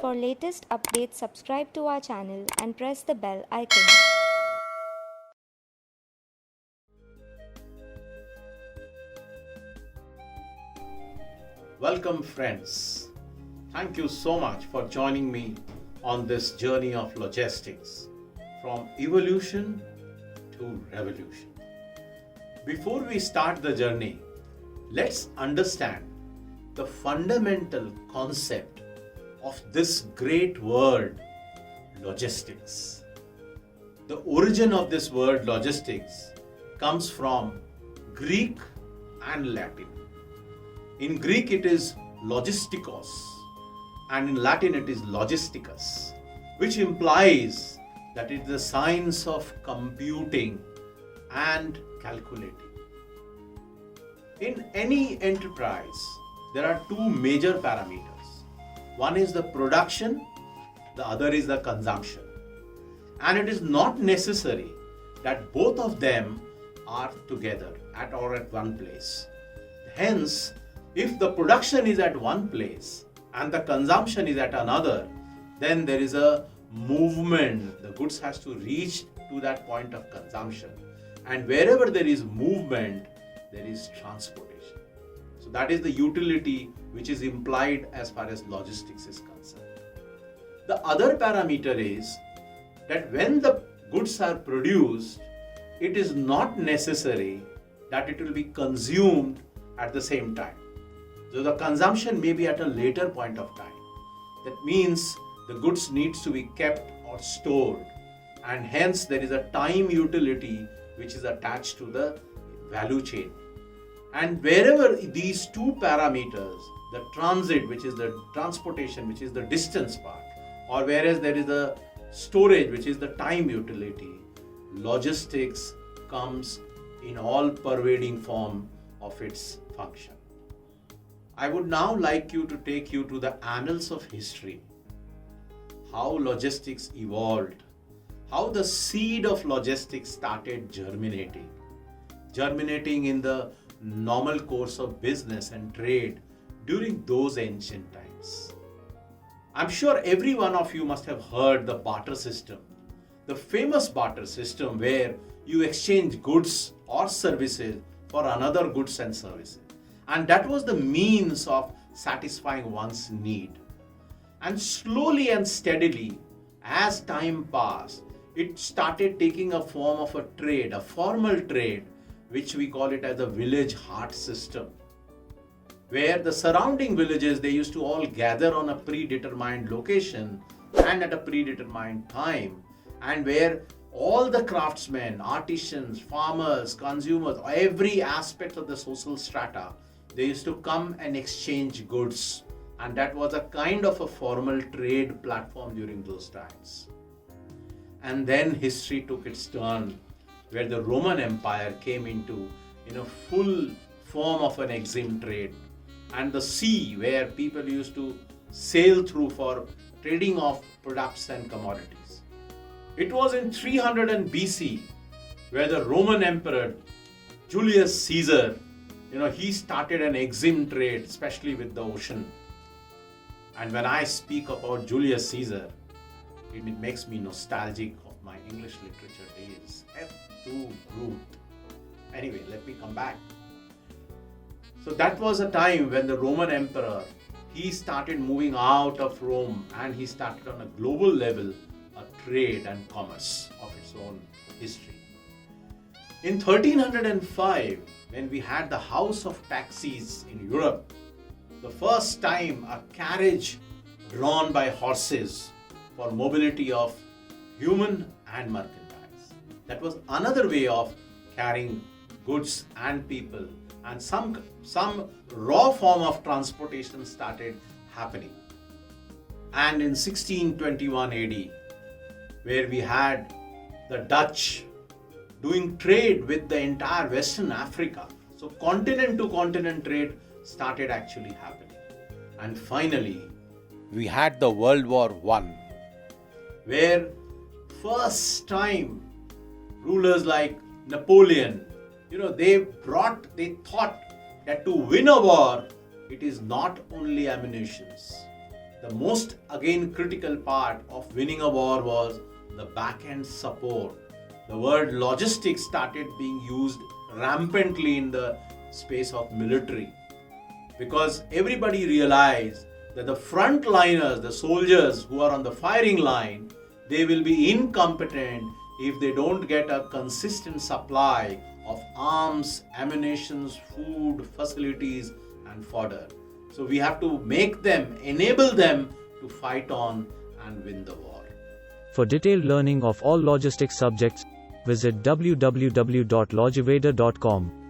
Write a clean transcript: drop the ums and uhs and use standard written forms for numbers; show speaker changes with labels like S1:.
S1: For latest updates, subscribe to our channel and press the bell icon.
S2: Welcome, friends. Thank you so much for joining me on this journey of logistics from evolution to revolution. Before we start the journey, let's understand the fundamental concept of this great word, logistics. The origin of this word logistics comes from Greek and Latin. In Greek it is logistikos and in Latin it is logisticus, which implies that it is the science of computing and calculating. In any enterprise, there are two major parameters. One is the production, the other is the consumption. And it is not necessary that both of them are together at one place. Hence, if the production is at one place and the consumption is at another, then there is a movement. The goods has to reach to that point of consumption. And wherever there is movement, there is transportation. So that is the utility which is implied as far as logistics is concerned. The other parameter is that when the goods are produced, it is not necessary that it will be consumed at the same time. So the consumption may be at a later point of time. That means the goods needs to be kept or stored, and hence there is a time utility which is attached to the value chain. And wherever these two parameters, the transit, which is the transportation, which is the distance part, or whereas there is the storage, which is the time utility, logistics comes in all pervading form of its function. I would now like to take you to the annals of history, how logistics evolved, how the seed of logistics started germinating in the normal course of business and trade during those ancient times. I'm sure every one of you must have heard the barter system, the famous barter system where you exchange goods or services for another goods and services. And that was the means of satisfying one's need. And slowly and steadily, as time passed, it started taking a form of a trade, a formal trade, which we call it as a village heart system, where the surrounding villages, they used to all gather on a predetermined location and at a predetermined time, and where all the craftsmen, artisans, farmers, consumers, every aspect of the social strata, they used to come and exchange goods. And that was a kind of a formal trade platform during those times. And then history took its turn, where the Roman Empire came into full form of an exim trade. And the sea, where people used to sail through for trading of products and commodities. It was in 300 BC where the Roman Emperor Julius Caesar, he started an exim trade, especially with the ocean. And when I speak about Julius Caesar, it makes me nostalgic of my English literature days. F2 Brute. Anyway, let me come back. So that was a time when the Roman Emperor, he started moving out of Rome and he started on a global level a trade and commerce of its own history. In 1305, when we had the House of Taxis in Europe, the first time a carriage drawn by horses for mobility of human and merchandise. That was another way of carrying goods and people, and some raw form of transportation started happening. And in 1621 AD, where we had the Dutch doing trade with the entire Western Africa. So continent to continent trade started actually happening. And finally, we had the World War I, where first time rulers like Napoleon, they thought that to win a war, it is not only ammunitions, the most again critical part of winning a war was the back-end support. The word logistics started being used rampantly in the space of military, because everybody realized that the frontliners, the soldiers who are on the firing line, they will be incompetent if they don't get a consistent supply of arms, ammunitions, food, facilities, and fodder. So we have to enable them to fight on and win the war.
S3: For detailed learning of all logistics subjects, visit www.logiveda.com.